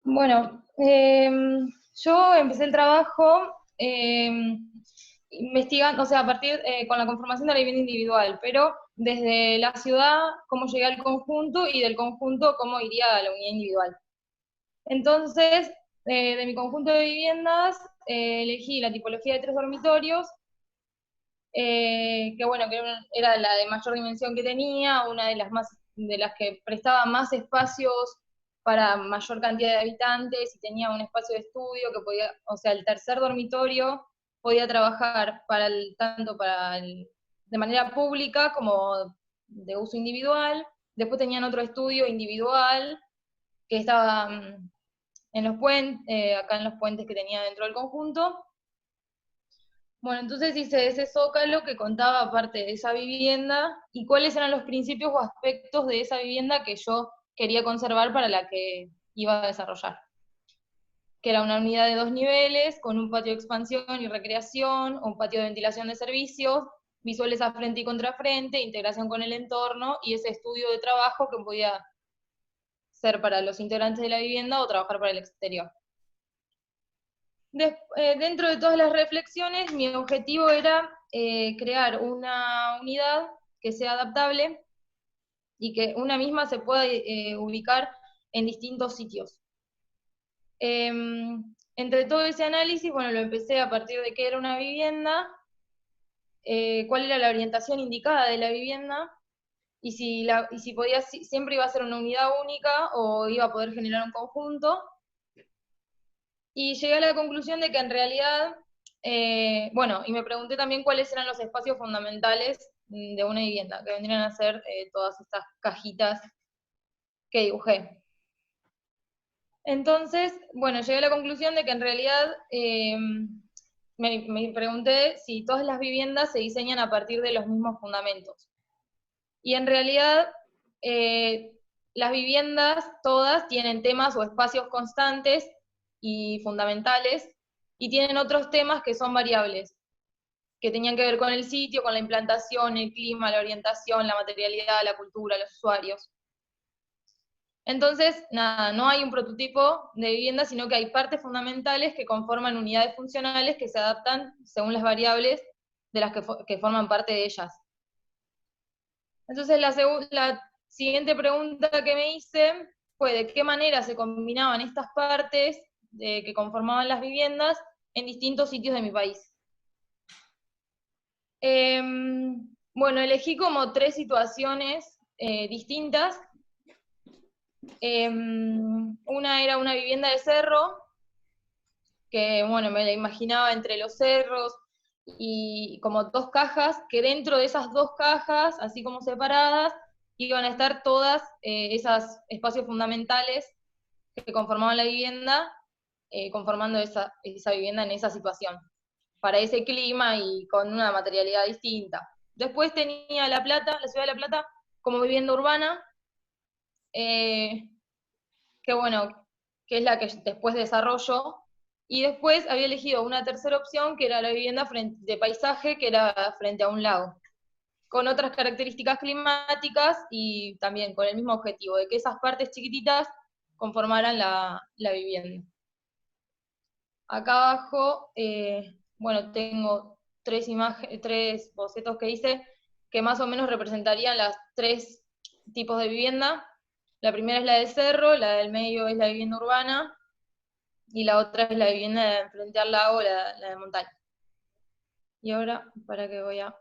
Bueno, yo empecé el trabajo investigando, o sea, a partir con la conformación de la vivienda individual, pero desde la ciudad, cómo llegué al conjunto y del conjunto, cómo iría a la unidad individual. Entonces, de mi conjunto de viviendas, elegí la tipología de 3 dormitorios, que bueno, era la de mayor dimensión que tenía, una de las que prestaba más espacios para mayor cantidad de habitantes y tenía un espacio de estudio que podía, o sea, el tercer dormitorio podía trabajar tanto de manera pública como de uso individual. Después tenían otro estudio individual que estaba en los puentes, acá en los puentes que tenía dentro del conjunto. Bueno, entonces hice ese zócalo que contaba parte de esa vivienda y cuáles eran los principios o aspectos de esa vivienda que yo quería conservar para la que iba a desarrollar. Que era una unidad de 2 niveles, con un patio de expansión y recreación, un patio de ventilación de servicios, visuales a frente y contrafrente, integración con el entorno y ese estudio de trabajo que podía ser para los integrantes de la vivienda o trabajar para el exterior. Dentro de todas las reflexiones, mi objetivo era crear una unidad que sea adaptable y que una misma se pueda ubicar en distintos sitios. Entre todo ese análisis, bueno, lo empecé a partir de qué era una vivienda, cuál era la orientación indicada de la vivienda, y si siempre iba a ser una unidad única o iba a poder generar un conjunto. Y llegué a la conclusión de que en realidad, bueno, y me pregunté también cuáles eran los espacios fundamentales de una vivienda, que vendrían a ser todas estas cajitas que dibujé. Entonces, bueno, llegué a la conclusión de que en realidad me pregunté si todas las viviendas se diseñan a partir de los mismos fundamentos. Y en realidad, las viviendas todas tienen temas o espacios constantes y fundamentales, y tienen otros temas que son variables, que tenían que ver con el sitio, con la implantación, el clima, la orientación, la materialidad, la cultura, los usuarios. Entonces, nada, no hay un prototipo de vivienda, sino que hay partes fundamentales que conforman unidades funcionales que se adaptan según las variables de las que forman parte de ellas. Entonces, la siguiente pregunta que me hice fue de qué manera se combinaban estas partes que conformaban las viviendas en distintos sitios de mi país. Bueno, elegí como 3 situaciones distintas. Una era una vivienda de cerro, que bueno, me la imaginaba entre los cerros y como 2 cajas, que dentro de esas 2 cajas, así como separadas, iban a estar todas esos espacios fundamentales que conformaban la vivienda, conformando esa vivienda en esa situación, para ese clima y con una materialidad distinta. Después tenía La Plata, la ciudad de La Plata, como vivienda urbana, que bueno, que es la que después desarrollo, y después había elegido una tercera opción, que era la vivienda de paisaje, que era frente a un lago, con otras características climáticas y también con el mismo objetivo, de que esas partes chiquititas conformaran la vivienda. Acá abajo, bueno, tengo 3 bocetos que hice, que más o menos representarían las 3 tipos de vivienda. La primera es la de cerro, la del medio es la vivienda urbana, y la otra es la vivienda frente al lago, la de montaña. Y ahora, para que voy a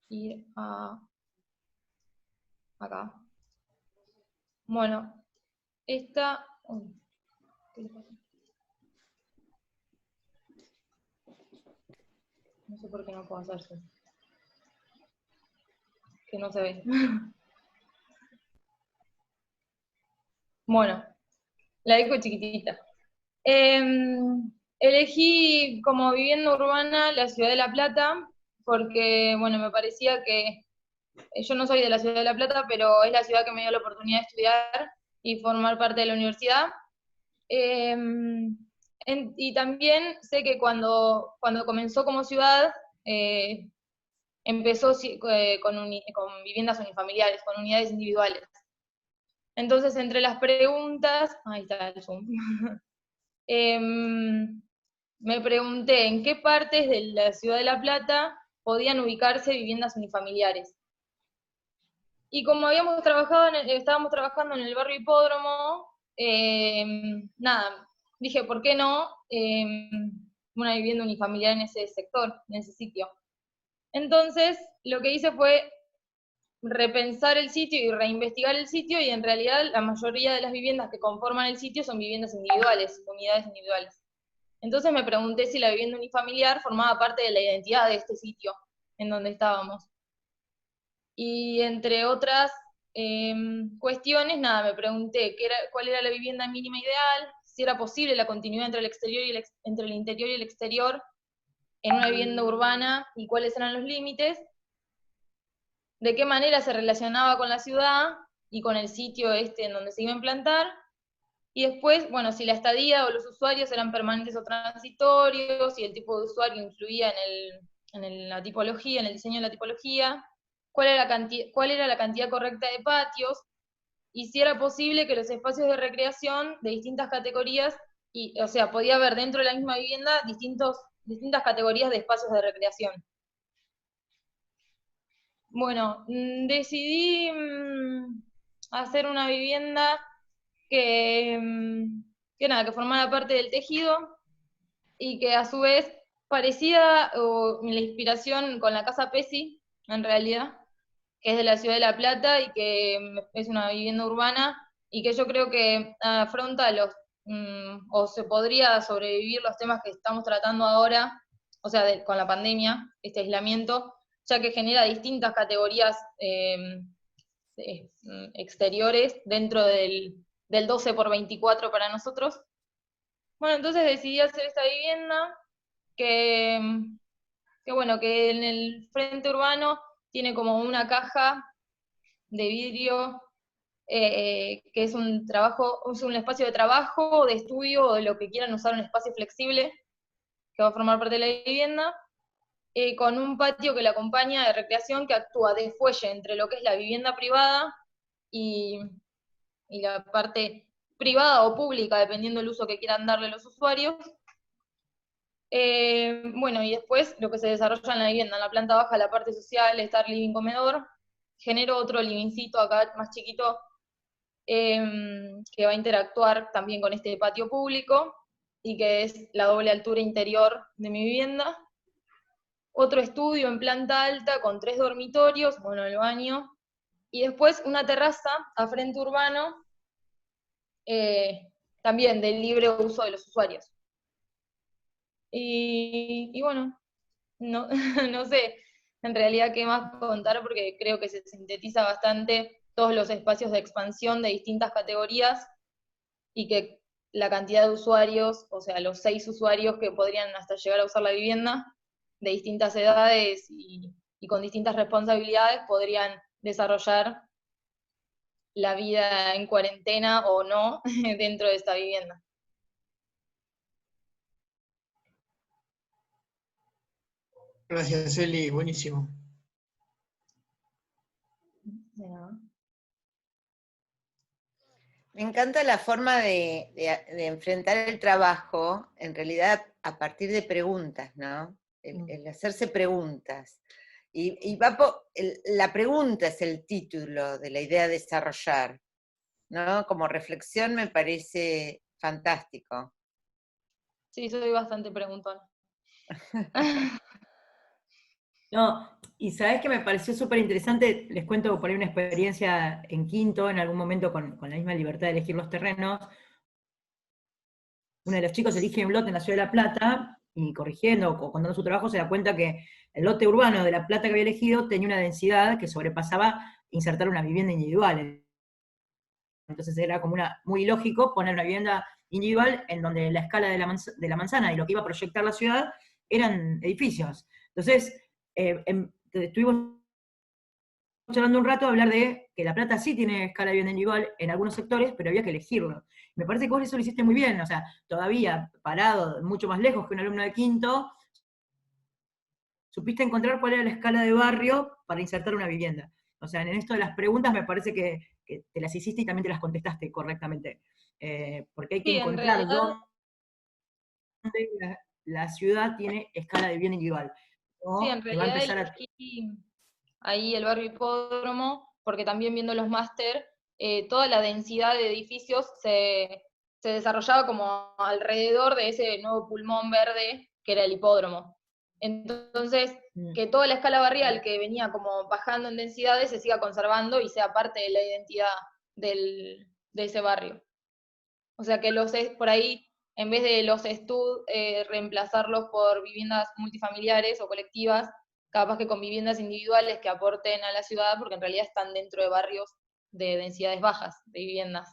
ir acá. Bueno, esta... ¿qué le pasa? No sé por qué no puedo hacerse. Que no se ve. Bueno, la dejo chiquitita. Elegí como vivienda urbana la ciudad de La Plata, porque, bueno, me parecía que yo no soy de la ciudad de La Plata, pero es la ciudad que me dio la oportunidad de estudiar y formar parte de la universidad. Y también sé que cuando comenzó como ciudad, empezó con viviendas unifamiliares, con unidades individuales. Entonces, entre las preguntas, ahí está el Zoom, me pregunté en qué partes de la ciudad de La Plata podían ubicarse viviendas unifamiliares. Y como estábamos trabajando en el barrio Hipódromo, nada, dije, ¿por qué no una vivienda unifamiliar en ese sector, en ese sitio? Entonces, lo que hice fue repensar el sitio y reinvestigar el sitio, y en realidad la mayoría de las viviendas que conforman el sitio son viviendas individuales, unidades individuales. Entonces me pregunté si la vivienda unifamiliar formaba parte de la identidad de este sitio en donde estábamos. Y entre otras cuestiones, nada, me pregunté cuál era la vivienda mínima ideal, si era posible la continuidad entre entre el interior y el exterior en una vivienda urbana y cuáles eran los límites, de qué manera se relacionaba con la ciudad y con el sitio en donde se iba a implantar, y después, bueno, si la estadía o los usuarios eran permanentes o transitorios, si el tipo de usuario influía en la tipología, en el diseño de la tipología, cuál era la cantidad correcta de patios, y si era posible que los espacios de recreación de distintas categorías, o sea, podía haber dentro de la misma vivienda distintas categorías de espacios de recreación. Bueno, decidí hacer una vivienda que formara parte del tejido, y que a su vez parecida, o la inspiración con la Casa Pesi, en realidad, que es de la ciudad de La Plata y que es una vivienda urbana, y que yo creo que afronta o se podría sobrevivir los temas que estamos tratando ahora, o sea, con la pandemia, este aislamiento, ya que genera distintas categorías exteriores dentro del 12x24 para nosotros. Bueno, entonces decidí hacer esta vivienda que, bueno, que en el frente urbano tiene como una caja de vidrio, que es un espacio de trabajo, de estudio, o de lo que quieran usar, un espacio flexible que va a formar parte de la vivienda, con un patio que la acompaña de recreación, que actúa de fuelle entre lo que es la vivienda privada y, la parte privada o pública, dependiendo del uso que quieran darle los usuarios. Bueno, y después lo que se desarrolla en la vivienda, en la planta baja, la parte social, estar living comedor, genero otro livingcito acá más chiquito, que va a interactuar también con este patio público, y que es la doble altura interior de mi vivienda. Otro estudio en planta alta con 3 dormitorios, bueno, el baño, y después una terraza a frente urbano, también del libre uso de los usuarios. Y bueno, no, no sé en realidad qué más contar, porque creo que se sintetiza bastante todos los espacios de expansión de distintas categorías, y que la cantidad de usuarios, o sea, los 6 usuarios que podrían hasta llegar a usar la vivienda, de distintas edades y con distintas responsabilidades, podrían desarrollar la vida en cuarentena o no dentro de esta vivienda. Gracias, Eli, buenísimo. Me encanta la forma de enfrentar el trabajo, en realidad a partir de preguntas, ¿no? El hacerse preguntas. Y la pregunta es el título de la idea de desarrollar, ¿no? Como reflexión me parece fantástico. Sí, soy bastante preguntona. No, y sabés que me pareció súper interesante, les cuento por ahí una experiencia en quinto, en algún momento con la misma libertad de elegir los terrenos. Uno de los chicos elige un lote en la ciudad de La Plata, y corrigiendo o contando su trabajo se da cuenta que el lote urbano de La Plata que había elegido tenía una densidad que sobrepasaba insertar una vivienda individual. Entonces era como muy ilógico poner una vivienda individual en donde la escala de la manzana y lo que iba a proyectar la ciudad eran edificios. Entonces, estuvimos charlando un rato a hablar de que La Plata sí tiene escala de vivienda individual en algunos sectores, pero había que elegirlo. Me parece que vos eso lo hiciste muy bien, o sea, todavía parado mucho más lejos que un alumno de quinto, supiste encontrar cuál era la escala de barrio para insertar una vivienda. O sea, en esto de las preguntas me parece que que te las hiciste y también te las contestaste correctamente. Porque hay que Sí, en encontrar realidad, dónde la ciudad tiene escala de vivienda individual. sí, ¿No? en Que va a realidad empezar a... elegí ahí el barrio Hipódromo, porque también viendo los máster, toda la densidad de edificios se desarrollaba como alrededor de ese nuevo pulmón verde que era el hipódromo. Entonces, que toda la escala barrial que venía como bajando en densidades se siga conservando y sea parte de la identidad de ese barrio. O sea que por ahí, en vez de los estud, reemplazarlos por viviendas multifamiliares o colectivas, capaz que con viviendas individuales que aporten a la ciudad, porque en realidad están dentro de barrios de densidades bajas de viviendas.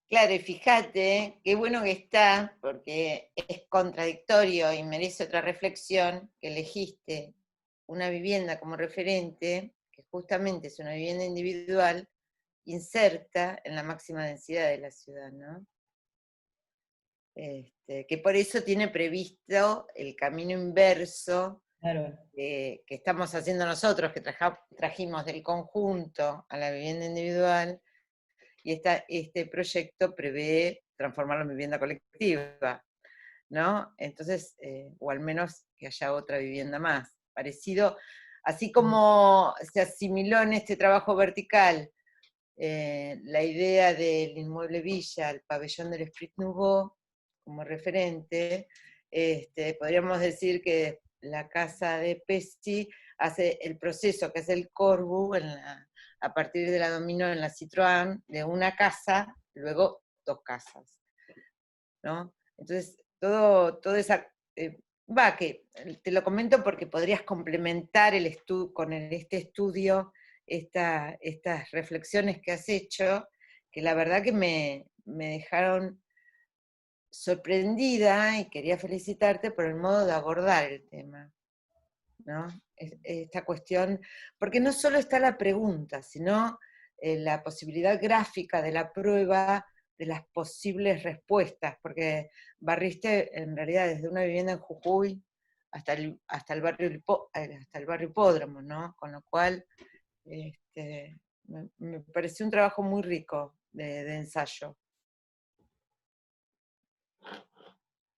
Claro, y fíjate, qué bueno que está, porque es contradictorio y merece otra reflexión, que elegiste una vivienda como referente, que justamente es una vivienda individual, inserta en la máxima densidad de la ciudad, ¿no? Que por eso tiene previsto el camino inverso Claro. que estamos haciendo nosotros, que trajimos del conjunto a la vivienda individual, y este proyecto prevé transformarlo en vivienda colectiva, ¿no? Entonces, o al menos que haya otra vivienda más. Parecido, así como se asimiló en este trabajo vertical la idea del inmueble Villa, el pabellón del Esprit Nouveau, como referente, podríamos decir que la casa de Pesci hace el proceso que es el Corbu a partir de la dominó en la Citroën, de una casa, luego dos casas, ¿no? Entonces, todo esa... que te lo comento porque podrías complementar con este estudio estas reflexiones que has hecho, que la verdad que me dejaron sorprendida y quería felicitarte por el modo de abordar el tema, ¿no? Esta cuestión, porque no solo está la pregunta, sino la posibilidad gráfica de la prueba de las posibles respuestas, porque barriste en realidad desde una vivienda en Jujuy hasta el barrio Hipódromo, ¿no? Con lo cual me pareció un trabajo muy rico de ensayo.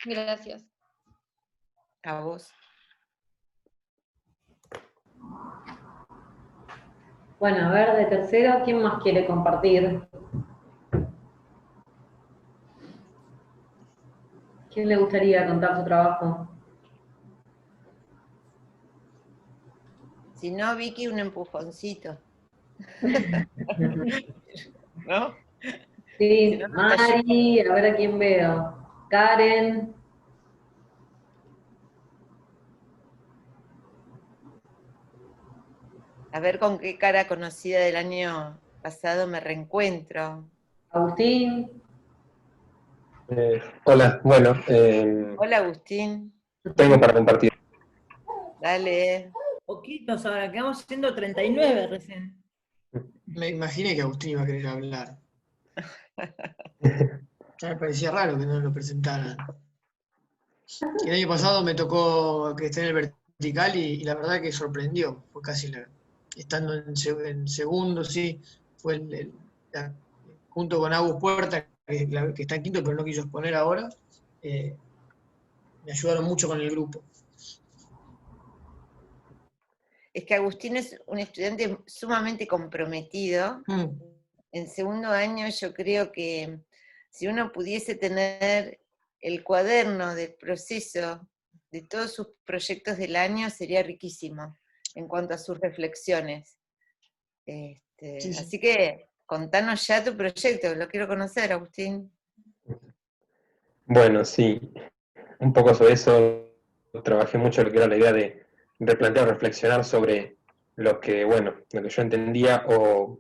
Gracias. A vos. Bueno, a ver, de tercero, ¿quién más quiere compartir? ¿Quién le gustaría contar su trabajo? Si no, Vicky, un empujoncito. ¿No? Sí, Si no, nos Mari, a ver a quién veo. Karen. a ver con qué cara conocida del año pasado me reencuentro. Agustín. Hola, bueno, Hola, Agustín. tengo para compartir. Dale. Poquitos ahora, quedamos siendo 39 recién. Me imaginé que Agustín iba a querer hablar. Ya me parecía raro que no lo presentaran. El año pasado me tocó que esté en el vertical y la verdad que sorprendió. Fue casi estando en segundo, sí. Fue junto con Agus Puerta, que está en quinto pero no quiso exponer ahora. Me ayudaron mucho con el grupo. Es que Agustín es un estudiante sumamente comprometido. En segundo año yo creo que si uno pudiese tener el cuaderno del proceso de todos sus proyectos del año, sería riquísimo en cuanto a sus reflexiones. Sí. Así que contanos ya tu proyecto, lo quiero conocer, Agustín. Bueno, sí, un poco sobre eso trabajé mucho lo que era la idea de replantear, reflexionar sobre lo que yo entendía o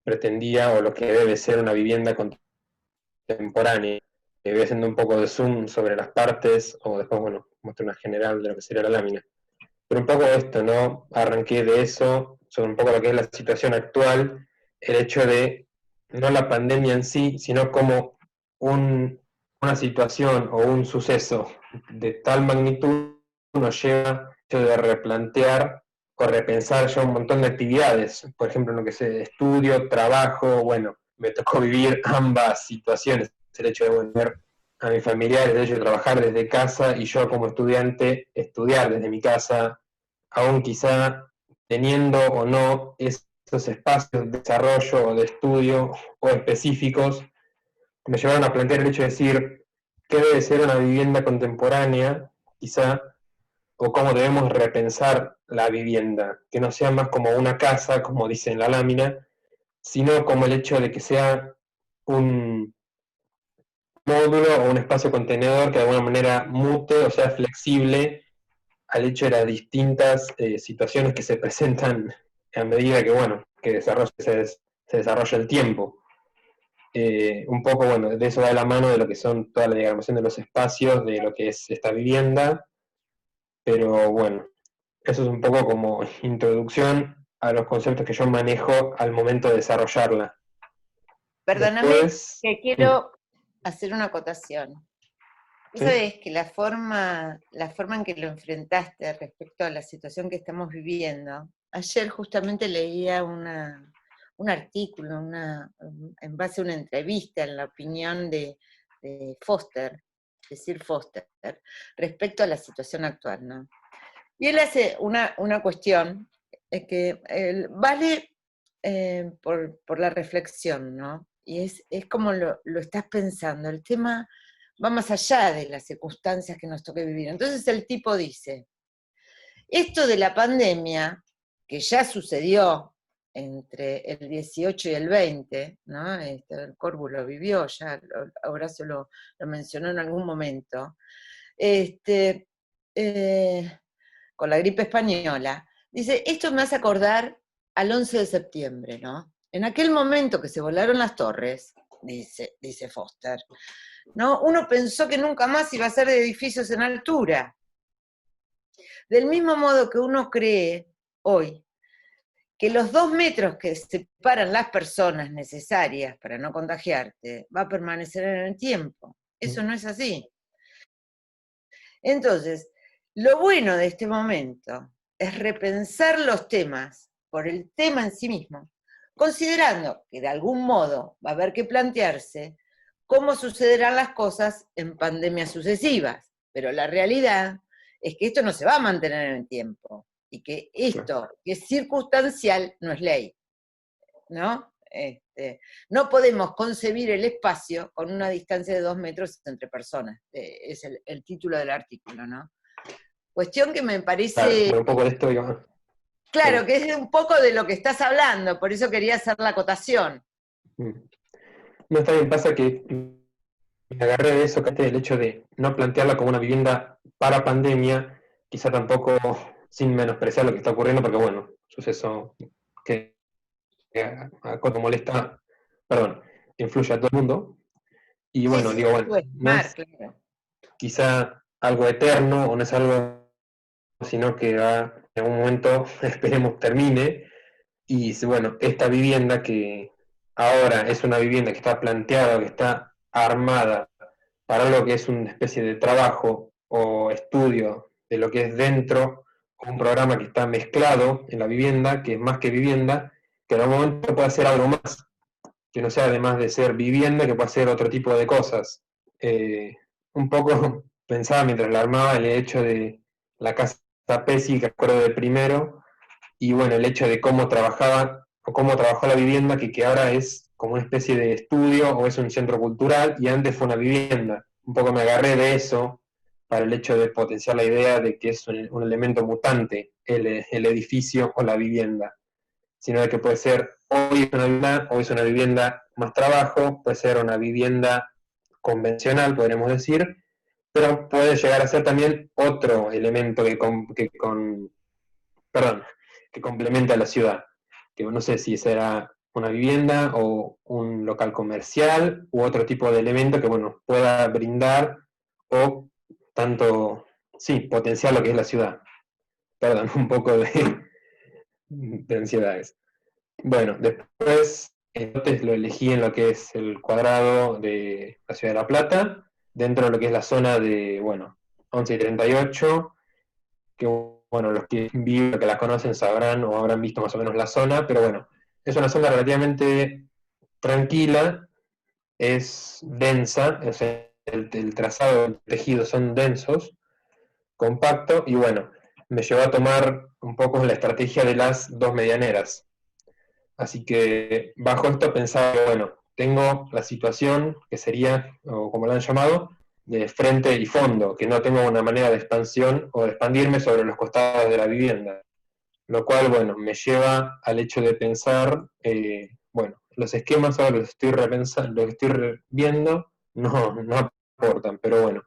pretendía o lo que debe ser una vivienda contemporánea. Voy haciendo un poco de zoom sobre las partes o después, muestro una general de lo que sería la lámina. Pero un poco esto, ¿no? Arranqué de eso, sobre un poco lo que es la situación actual, el hecho de, no la pandemia en sí, sino como una situación o un suceso de tal magnitud nos lleva a replantear o repensar ya un montón de actividades, por ejemplo, en lo que sé, estudio, trabajo, bueno, me tocó vivir ambas situaciones, el hecho de volver a mis familiares, el hecho de trabajar desde casa y yo como estudiante estudiar desde mi casa, aún quizá teniendo o no esos espacios de desarrollo o de estudio o específicos, me llevaron a plantear el hecho de decir qué debe ser una vivienda contemporánea, quizá, o cómo debemos repensar la vivienda, que no sea más como una casa, como dice en la lámina, sino como el hecho de que sea un módulo o un espacio contenedor que de alguna manera mute o sea flexible al hecho de las distintas situaciones que se presentan a medida que, bueno, que se desarrolla el tiempo. Un poco, bueno, de eso va de la mano de lo que son toda la diagramación de los espacios, de lo que es esta vivienda, pero bueno, eso es un poco como introducción a los conceptos que yo manejo al momento de desarrollarla. Perdóname Después, que quiero hacer una acotación. Vos ¿sí? sabés que la forma en que lo enfrentaste respecto a la situación que estamos viviendo, ayer justamente leía un artículo, en base a una entrevista en La Opinión de Foster, de Sir Foster, respecto a la situación actual, ¿no? Y él hace una cuestión que vale por la reflexión, ¿no? Y es como lo estás pensando, el tema va más allá de las circunstancias que nos toque vivir. Entonces el tipo dice, esto de la pandemia, que ya sucedió entre el 18 y el 20, ¿no? El Corbu lo vivió, ya Horacio lo mencionó en algún momento, con la gripe española, dice, esto me hace acordar al 11 de septiembre, ¿no? En aquel momento que se volaron las torres, dice Foster, ¿no? Uno pensó que nunca más iba a ser de edificios en altura. Del mismo modo que uno cree hoy que los 2 metros que separan las personas necesarias para no contagiarte va a permanecer en el tiempo. Eso no es así. Entonces, lo bueno de este momento es repensar los temas por el tema en sí mismo, considerando que de algún modo va a haber que plantearse cómo sucederán las cosas en pandemias sucesivas. Pero la realidad es que esto no se va a mantener en el tiempo y que esto, que es circunstancial, no es ley, ¿no? No podemos concebir el espacio con una distancia de 2 metros entre personas, es el título del artículo, ¿no? Cuestión que me parece... Claro, bueno, un poco de esto, digamos. Claro, que es un poco de lo que estás hablando, por eso quería hacer la acotación. No, está bien, pasa que me agarré de eso, que del hecho de no plantearla como una vivienda para pandemia, quizá tampoco sin menospreciar lo que está ocurriendo, porque bueno, suceso que a Coto molesta, perdón, influye a todo el mundo, y bueno, Sí, digo, bueno, pues, no es claro. quizá algo eterno, o no es algo, sino que en algún momento, esperemos, termine, y bueno, esta vivienda que ahora es una vivienda que está planteada, que está armada para lo que es una especie de trabajo o estudio de lo que es dentro, un programa que está mezclado en la vivienda, que es más que vivienda, que en algún momento puede hacer algo más, que no sea además de ser vivienda, que pueda hacer otro tipo de cosas. Un poco pensaba mientras la armaba el hecho de la casa Pesi, que acuerdo de primero, y bueno, el hecho de cómo trabajaba, o cómo trabajó la vivienda, que ahora es como una especie de estudio, o es un centro cultural, y antes fue una vivienda. Un poco me agarré de eso, para el hecho de potenciar la idea de que es un elemento mutante el edificio o la vivienda, sino de que puede ser, hoy es una vivienda más trabajo, puede ser una vivienda convencional, podríamos decir, pero puede llegar a ser también otro elemento que complementa a la ciudad, que no sé si será una vivienda o un local comercial u otro tipo de elemento que bueno, pueda brindar o tanto, sí, potenciar lo que es la ciudad. Perdón, un poco de ansiedades. Bueno, después entonces lo elegí en lo que es el cuadrado de la ciudad de La Plata, dentro de lo que es la zona de, bueno, 11 y 38, que bueno, los que viven, que la conocen sabrán o habrán visto más o menos la zona, pero bueno, es una zona relativamente tranquila, es densa, o sea, el trazado del tejido son densos, compacto, y bueno, me llevó a tomar un poco la estrategia de las dos medianeras. Así que bajo esto pensaba, bueno, tengo la situación que sería, o como la han llamado, de frente y fondo, que no tengo una manera de expansión o de expandirme sobre los costados de la vivienda. Lo cual, bueno, me lleva al hecho de pensar, bueno, los esquemas ahora los estoy repensando, los estoy viendo, no aportan, pero bueno,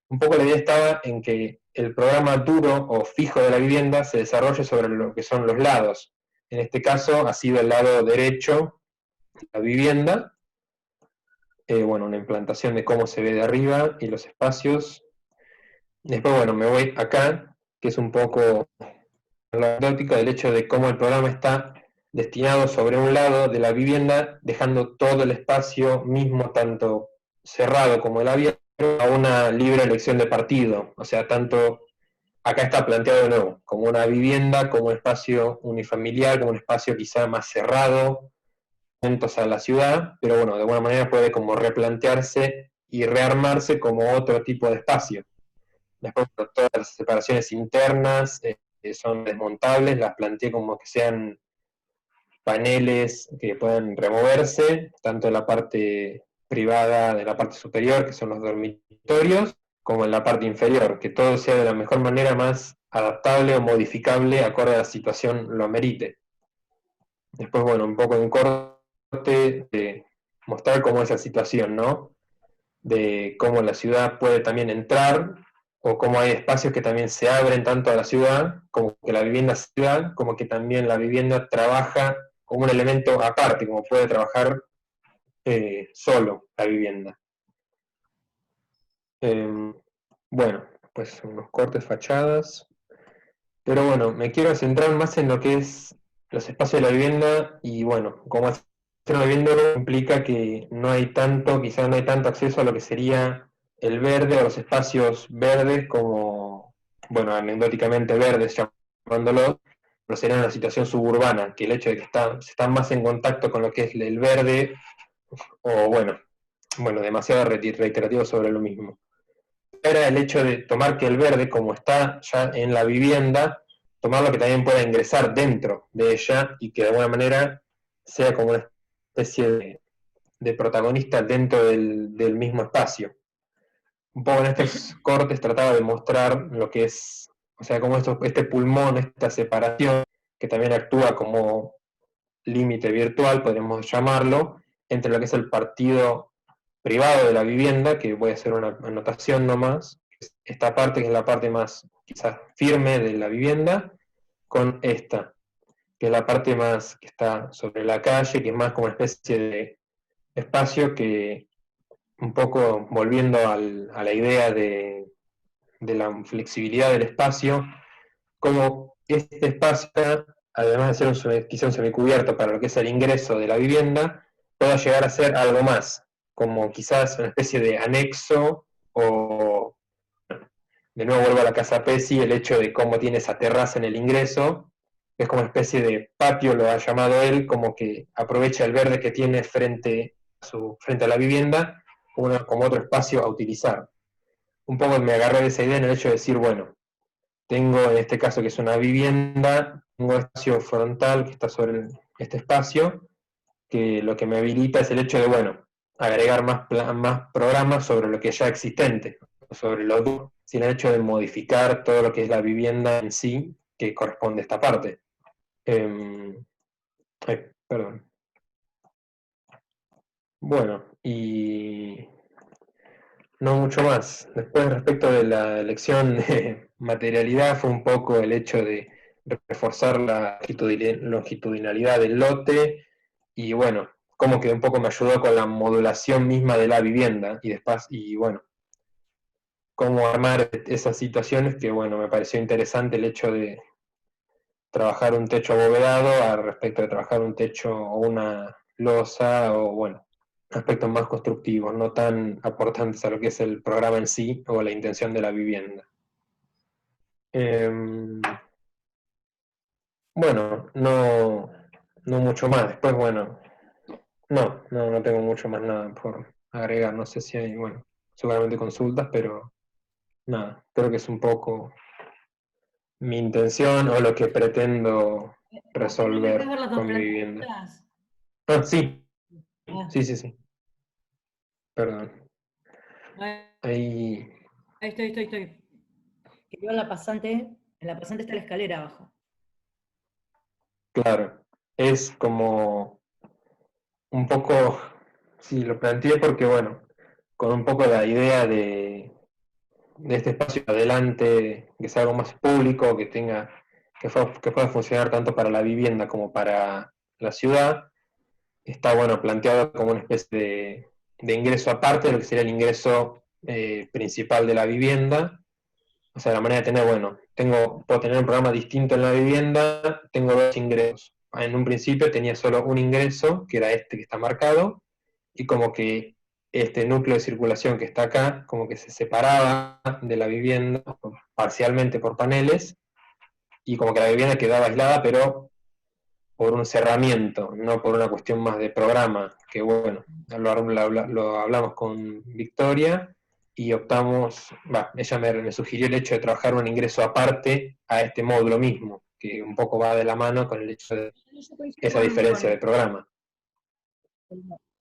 un poco la idea estaba en que el programa duro o fijo de la vivienda se desarrolle sobre lo que son los lados. En este caso ha sido el lado derecho de la vivienda, bueno, una implantación de cómo se ve de arriba y los espacios. Después, bueno, me voy acá, que es un poco la anecdótica del hecho de cómo el programa está destinado sobre un lado de la vivienda, dejando todo el espacio mismo, tanto cerrado como el abierto, a una libre elección de partido. O sea, tanto acá está planteado de nuevo como una vivienda, como un espacio unifamiliar, como un espacio quizá más cerrado, atentos a la ciudad, pero bueno, de alguna manera puede como replantearse y rearmarse como otro tipo de espacio. Después, todas las separaciones internas son desmontables, las planteé como que sean paneles que puedan removerse, tanto en la parte privada de la parte superior, que son los dormitorios, como en la parte inferior, que todo sea de la mejor manera más adaptable o modificable acorde a la situación lo amerite. Después, bueno, un poco en corte de mostrar cómo es la situación, ¿no? De cómo la ciudad puede también entrar, o cómo hay espacios que también se abren tanto a la ciudad, como que la vivienda ciudad, como que también la vivienda trabaja como un elemento aparte, como puede trabajar solo la vivienda. Bueno, pues unos cortes, fachadas. Pero bueno, me quiero centrar más en lo que es los espacios de la vivienda y bueno, como hacer una vivienda implica que no hay tanto, quizás no hay tanto acceso a lo que sería el verde o los espacios verdes como, bueno, anecdóticamente verdes llamándolo, pero sería una situación suburbana, que el hecho de que se están más en contacto con lo que es el verde, o bueno, demasiado reiterativo sobre lo mismo. Era el hecho de tomar que el verde, como está ya en la vivienda, tomarlo que también pueda ingresar dentro de ella y que de alguna manera sea como una especie de protagonista dentro del mismo espacio. Un poco en estos cortes trataba de mostrar lo que es, o sea, como este pulmón, esta separación, que también actúa como límite virtual, podríamos llamarlo, entre lo que es el partido privado de la vivienda, que voy a hacer una anotación nomás, esta parte que es la parte más quizás firme de la vivienda, con esta, que es la parte más que está sobre la calle, que es más como una especie de espacio que, un poco volviendo a la idea de la flexibilidad del espacio, como este espacio, además de ser quizá un semicubierto para lo que es el ingreso de la vivienda, pueda llegar a ser algo más, como quizás una especie de anexo o, de nuevo vuelvo a la casa Pesci, el hecho de cómo tiene esa terraza en el ingreso, es como una especie de patio, lo ha llamado él, como que aprovecha el verde que tiene frente a la vivienda como otro espacio a utilizar. Un poco me agarré de esa idea en el hecho de decir, bueno, tengo en este caso que es una vivienda, tengo un espacio frontal que está sobre este espacio, que lo que me habilita es el hecho de, bueno, agregar más programas sobre lo que es ya existente, sobre lo duro, sin el hecho de modificar todo lo que es la vivienda en sí, que corresponde a esta parte. Perdón. Bueno, y no mucho más. Después, respecto de la elección de materialidad, fue un poco el hecho de reforzar la longitudinalidad del lote y bueno, como que un poco me ayudó con la modulación misma de la vivienda y después, y bueno, cómo armar esas situaciones que bueno, me pareció interesante el hecho de trabajar un techo abovedado al respecto de trabajar un techo o una losa o bueno, aspectos más constructivos, no tan aportantes a lo que es el programa en sí o la intención de la vivienda. Bueno, no mucho más. Después, bueno, no tengo mucho más nada por agregar. No sé si hay, bueno, seguramente consultas, pero nada, creo que es un poco mi intención o lo que pretendo ¿No me dejas resolver ver las dos con mi plantas vivienda. juntas? Ah, sí, Ah, sí, perdón. ahí Ahí, estoy. Que yo en la pasante está la escalera abajo. claro, es como un poco, sí, lo planteé porque, bueno, con un poco la idea de este espacio adelante, que sea algo más público, que pueda funcionar tanto para la vivienda como para la ciudad, está, bueno, planteado como una especie de ingreso aparte de lo que sería el ingreso principal de la vivienda. O sea, la manera de tener, bueno, puedo tener un programa distinto en la vivienda, tengo dos ingresos. En un principio tenía solo un ingreso, que era este que está marcado, y como que este núcleo de circulación que está acá, como que se separaba de la vivienda parcialmente por paneles, y como que la vivienda quedaba aislada, pero por un cerramiento, no por una cuestión más de programa, que bueno, lo hablamos con Victoria y optamos, ella me sugirió el hecho de trabajar un ingreso aparte a este módulo mismo, que un poco va de la mano con el hecho de Yo coincido esa diferencia de programa.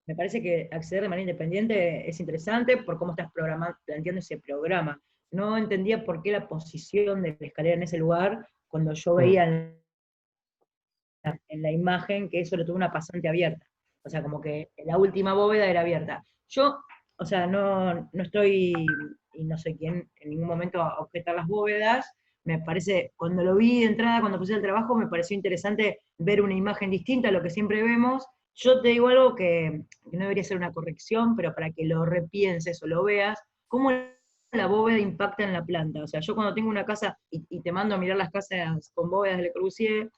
me parece que acceder de manera independiente es interesante por cómo estás planteando ese programa. No entendía por qué la posición de la escalera en ese lugar, cuando yo veía en la imagen que eso lo tuvo una pasante abierta. O sea, como que la última bóveda era abierta. Yo, o sea, no estoy, y no soy quien en ningún momento a objetar las bóvedas. Me parece, cuando lo vi de entrada, cuando puse el trabajo, me pareció interesante ver una imagen distinta a lo que siempre vemos. Yo te digo algo que no debería ser una corrección, pero para que lo repienses o lo veas, cómo la bóveda impacta en la planta. O sea, yo cuando tengo una casa, y te mando a mirar las casas con bóvedas de Le Corbusier,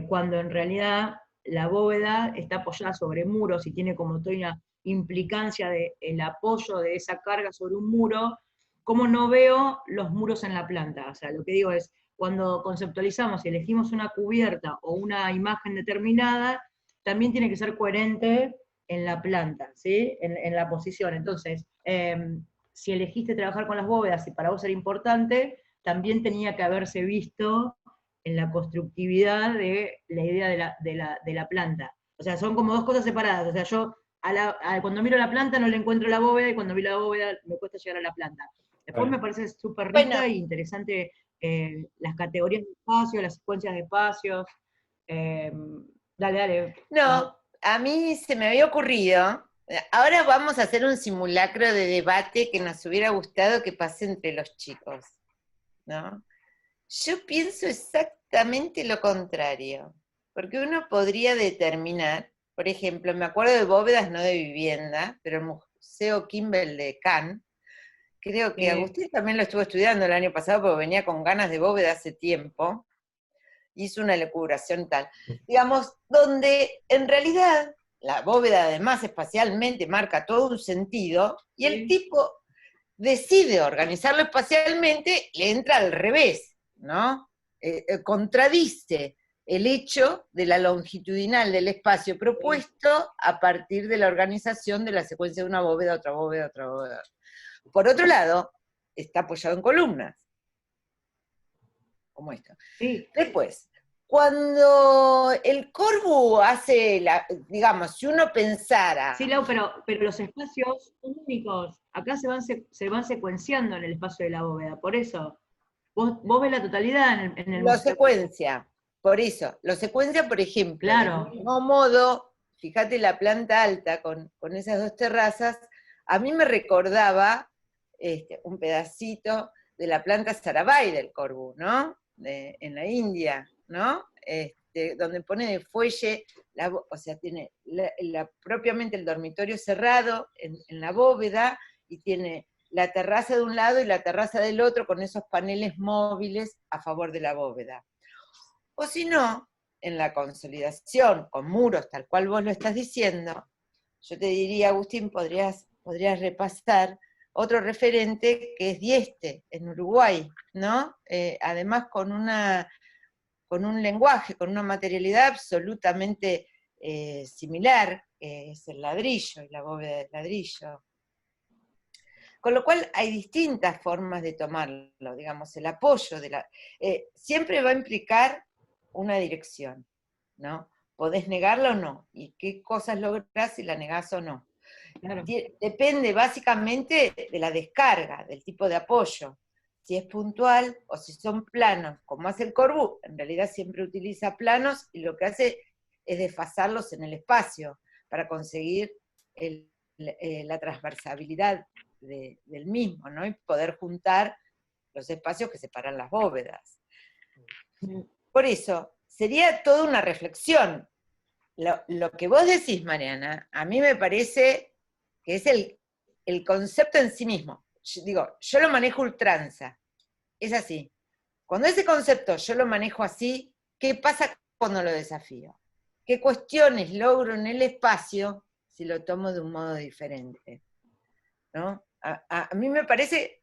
cuando en realidad la bóveda está apoyada sobre muros y tiene como toda una implicancia del apoyo de esa carga sobre un muro, ¿cómo no veo los muros en la planta? O sea, lo que digo es, cuando conceptualizamos y elegimos una cubierta o una imagen determinada, también tiene que ser coherente en la planta, ¿sí? En la posición. Entonces, si elegiste trabajar con las bóvedas y para vos era importante, también tenía que haberse visto en la constructividad de la idea de la planta. O sea, son como dos cosas separadas. O sea, yo cuando miro la planta no le encuentro la bóveda, y cuando miro la bóveda me cuesta llegar a la planta. Después me parece súper Bueno, rica e interesante las categorías de espacio, las secuencias de espacios. Eh, dale. no, a mí se me había ocurrido, ahora vamos a hacer un simulacro de debate que nos hubiera gustado que pase entre los chicos, ¿no? Yo pienso exactamente lo contrario, porque uno podría determinar, por ejemplo, me acuerdo de bóvedas, no de vivienda, pero el Museo Kimball de Cannes, creo que Agustín también lo estuvo estudiando el año pasado porque venía con ganas de bóveda hace tiempo, hizo una lecuración tal, digamos, donde en realidad la bóveda además espacialmente marca todo un sentido, y el tipo decide organizarlo espacialmente, le entra al revés, ¿no? Contradice el hecho de la longitudinal del espacio propuesto a partir de la organización de la secuencia de una bóveda, otra bóveda, otra bóveda. Por otro lado, está apoyado en columnas, como esto. Sí. Después, cuando el Corbu hace, digamos, si uno pensara... Sí, Lau, pero los espacios son únicos. Acá se van secuenciando en el espacio de la bóveda. Por eso, vos ves la totalidad en el Lo museo. secuencia, por eso, lo secuencia, por ejemplo, Claro. del mismo modo, fíjate la planta alta con esas dos terrazas, a mí me recordaba un pedacito de la planta Sarabhai del Corbu, ¿no? En la India, ¿no? Donde pone de fuelle, o sea, tiene propiamente el dormitorio cerrado en la bóveda, y tiene la terraza de un lado y la terraza del otro con esos paneles móviles a favor de la bóveda. O si no, en la consolidación con muros, tal cual vos lo estás diciendo, yo te diría, Agustín, podrías repasar otro referente que es Dieste, en Uruguay, ¿no? Además con con un lenguaje, con una materialidad absolutamente similar, que es el ladrillo y la bóveda del ladrillo. Con lo cual hay distintas formas de tomarlo, digamos, el apoyo siempre va a implicar una dirección, ¿no? Podés negarla o no, y qué cosas lográs si la negás o no. Claro. Depende básicamente de la descarga, del tipo de apoyo. Si es puntual o si son planos, como hace el Corbu, en realidad siempre utiliza planos y lo que hace es desfasarlos en el espacio para conseguir la transversabilidad del mismo, ¿no? Y poder juntar los espacios que separan las bóvedas. Por eso, sería toda una reflexión. Lo que vos decís, Mariana, a mí me parece que es el concepto en sí mismo. Yo lo manejo ultranza, es así. Cuando ese concepto yo lo manejo así, ¿qué pasa cuando lo desafío? ¿Qué cuestiones logro en el espacio si lo tomo de un modo diferente? ¿No? A mí me parece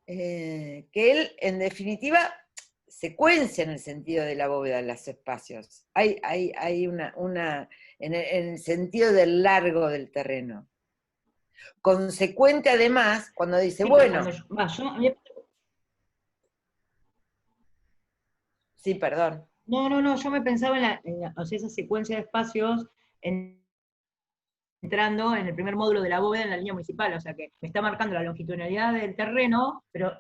que él, en definitiva, secuencia en el sentido de la bóveda en los espacios. Hay una en el sentido del largo del terreno. Consecuente además, cuando dice, Sí, bueno... Sí, perdón. No, yo me pensaba o sea, esa secuencia de espacios entrando en el primer módulo de la bóveda en la línea municipal, o sea que me está marcando la longitudinalidad del terreno, pero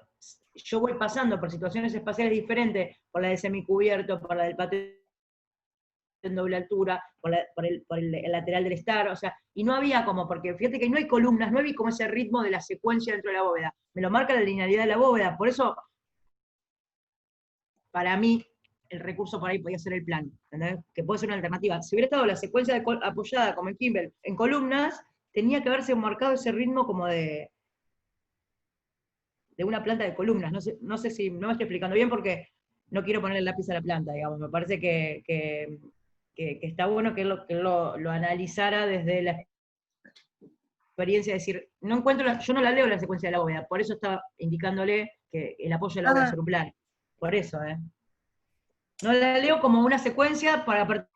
yo voy pasando por situaciones espaciales diferentes, por la del semicubierto, por la del patio en doble altura, por el lateral del estar, o sea, y no había como, porque fíjate que no hay columnas, no había como ese ritmo de la secuencia dentro de la bóveda, me lo marca la linealidad de la bóveda, por eso, para mí, el recurso por ahí podía ser el plan, ¿entendés? Que puede ser una alternativa. Si hubiera estado la secuencia apoyada como en Kimball en columnas, tenía que haberse marcado ese ritmo como de una planta de columnas. No sé si no me estoy explicando bien porque no quiero poner el lápiz a la planta, digamos. Me parece que está bueno que él lo analizara desde la experiencia, de decir, yo no la leo la secuencia de la bóveda, por eso estaba indicándole que el apoyo de la bóveda es un plan. Por eso, No la leo como una secuencia para partir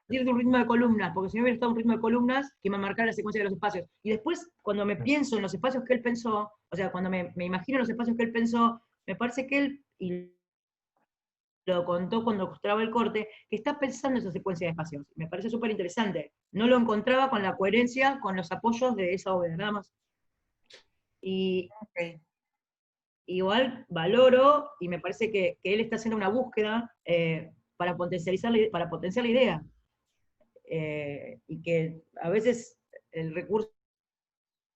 de un ritmo de columnas, porque si no hubiera estado un ritmo de columnas que me marcara la secuencia de los espacios. Y después, cuando me pienso en los espacios que él pensó, o sea, cuando me imagino los espacios que él pensó, me parece que él, y lo contó cuando mostraba el corte, que está pensando en esa secuencia de espacios. Me parece súper interesante. No lo encontraba con la coherencia, con los apoyos de esa obra, nada más. Y igual valoro, y me parece que él está haciendo una búsqueda para potenciar la idea. Y que a veces el recurso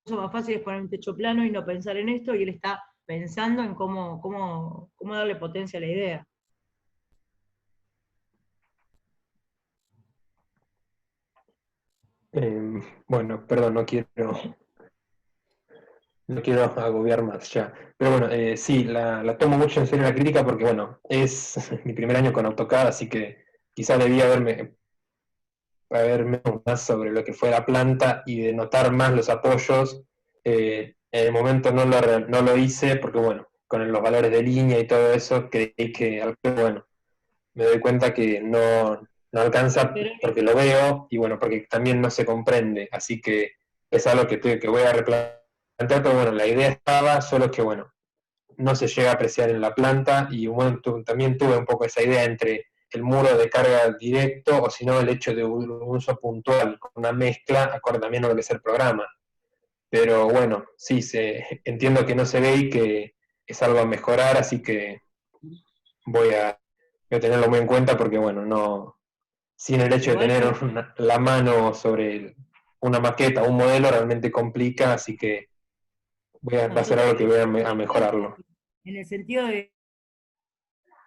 más fácil es poner un techo plano y no pensar en esto, y él está pensando en cómo darle potencia a la idea. Bueno, perdón, no quiero agobiar más ya. Pero bueno, sí, la tomo mucho en serio la crítica porque, bueno, es mi primer año con AutoCAD, así que quizá debía haberme más sobre lo que fue la planta y de notar más los apoyos. En el momento no lo hice porque, bueno, con los valores de línea y todo eso, creí que, bueno, me doy cuenta que no alcanza porque lo veo y, bueno, porque también no se comprende. Así que es algo que voy a replantear, pero bueno, la idea estaba, solo que, bueno, no se llega a apreciar en la planta y, bueno, también tuve un poco esa idea entre el muro de carga directo o si no el hecho de un uso puntual con una mezcla acorde también a lo que es el programa. Pero bueno, sí, entiendo que no se ve y que es algo a mejorar, así que voy a tenerlo muy en cuenta porque bueno, no sin el hecho de tener la mano sobre una maqueta o un modelo realmente complica, así que va a ser algo que voy a mejorarlo. En el sentido de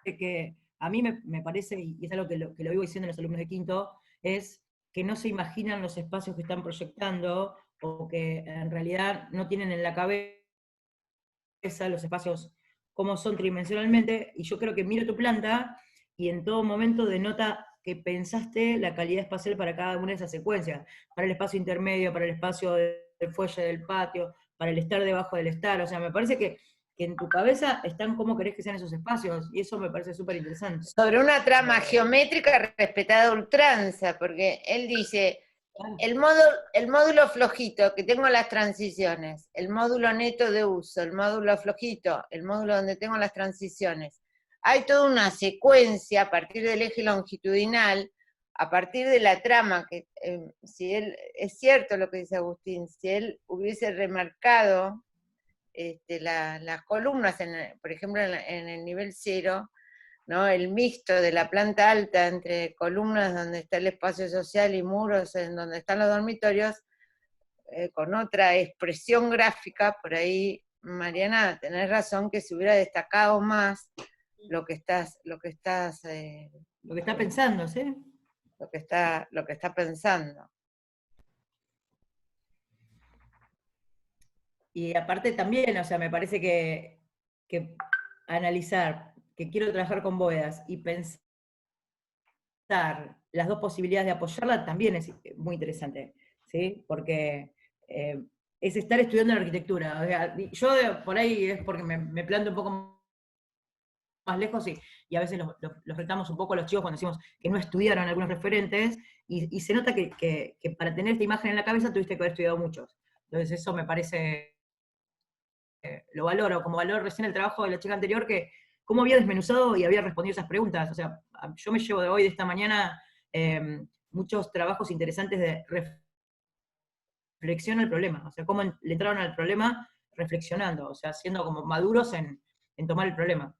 que a mí me parece, y es algo que lo vivo diciendo en los alumnos de quinto, es que no se imaginan los espacios que están proyectando, o que en realidad no tienen en la cabeza los espacios como son tridimensionalmente, y yo creo que miro tu planta, y en todo momento denota que pensaste la calidad espacial para cada una de esas secuencias, para el espacio intermedio, para el espacio del fuelle del patio, para el estar debajo del estar, o sea, me parece que que en tu cabeza están cómo querés que sean esos espacios, y eso me parece súper interesante. Sobre una trama geométrica respetada a ultranza, porque él dice, el módulo flojito, que tengo las transiciones, el módulo neto de uso, el módulo flojito, el módulo donde tengo las transiciones. Hay toda una secuencia a partir del eje longitudinal, a partir de la trama, que si él, es cierto lo que dice Agustín, si él hubiese remarcado las columnas, por ejemplo, en el nivel 0, ¿no? El mixto de la planta alta entre columnas donde está el espacio social y muros en donde están los dormitorios, con otra expresión gráfica, por ahí, Mariana, tenés razón que se hubiera destacado más lo que está pensando, ¿sí? Lo que está pensando. Y aparte también, o sea, me parece que analizar que quiero trabajar con bóvedas y pensar las dos posibilidades de apoyarla también es muy interesante, ¿sí? Porque es estar estudiando la arquitectura. O sea, yo por ahí es porque me planto un poco más lejos y a veces los retamos un poco a los chicos cuando decimos que no estudiaron algunos referentes, y se nota que para tener esta imagen en la cabeza tuviste que haber estudiado muchos. Entonces eso me parece, lo valoro, como valoro recién el trabajo de la chica anterior, que cómo había desmenuzado y había respondido esas preguntas. O sea, yo me llevo de hoy, de esta mañana, muchos trabajos interesantes de reflexión al problema. O sea, cómo le entraron al problema reflexionando, o sea, siendo como maduros en tomar el problema.